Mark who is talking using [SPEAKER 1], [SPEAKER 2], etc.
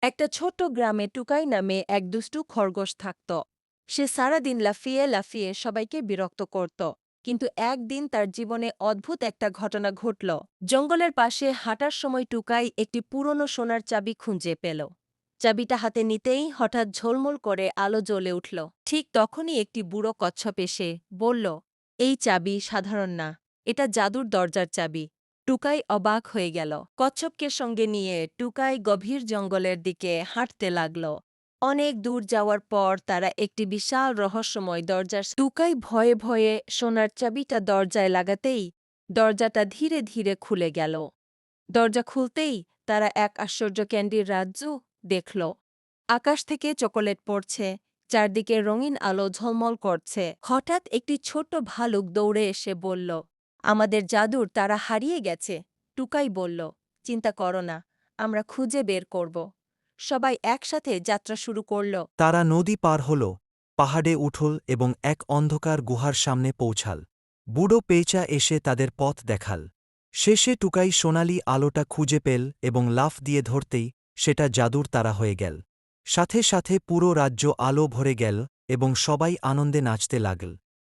[SPEAKER 1] একটা ছোট্ট গ্রামে টুকাই নামে এক দুষ্টু খরগোশ থাকত। সে সারাদিন লাফিয়ে লাফিয়ে সবাইকে বিরক্ত করত। কিন্তু একদিন তার জীবনে অদ্ভুত একটা ঘটনা ঘটল। জঙ্গলের পাশে হাঁটার সময় টুকাই একটি পুরনো সোনার চাবি খুঁজে পেল। চাবিটা হাতে নিতেই হঠাৎ ঝলমল করে আলো জ্বলে উঠল। ঠিক তখনই একটি বুড়ো কচ্ছপ এসে বলল, এই চাবি সাধারণ না, এটা জাদুর দরজার চাবি। টুকাই অবাক হয়ে গেল। কচ্ছপকে সঙ্গে নিয়ে টুকাই গভীর জঙ্গলের দিকে হাঁটতে লাগল। অনেক দূর যাওয়ার পর তারা একটি বিশাল রহস্যময় দরজার টুকাই ভয়ে ভয়ে সোনার চাবিটা দরজায় লাগাতেই দরজাটা ধীরে ধীরে খুলে গেল। দরজা খুলতেই তারা এক আশ্চর্য ক্যান্ডির রাজ্য দেখল। আকাশ থেকে চকোলেট পড়ছে, চারদিকে রঙিন আলো ঝলমল করছে। হঠাৎ একটি ছোট্ট ভালুক দৌড়ে এসে বলল, আমাদের জাদুর তারা হারিয়ে গেছে। টুকাই বলল, চিন্তা করো না, আমরা খুঁজে বের করব। সবাই একসাথে যাত্রা শুরু করল।
[SPEAKER 2] তারা নদী পার হল, পাহাড়ে উঠল এবং এক অন্ধকার গুহার সামনে পৌঁছাল। বুড়ো পেঁচা এসে তাদের পথ দেখাল। শেষে টুকাই সোনালি আলোটা খুঁজে পেল এবং লাফ দিয়ে ধরতেই সেটা জাদুর তারা হয়ে গেল। সাথে সাথে পুরো রাজ্য আলো ভরে গেল এবং সবাই আনন্দে নাচতে লাগল।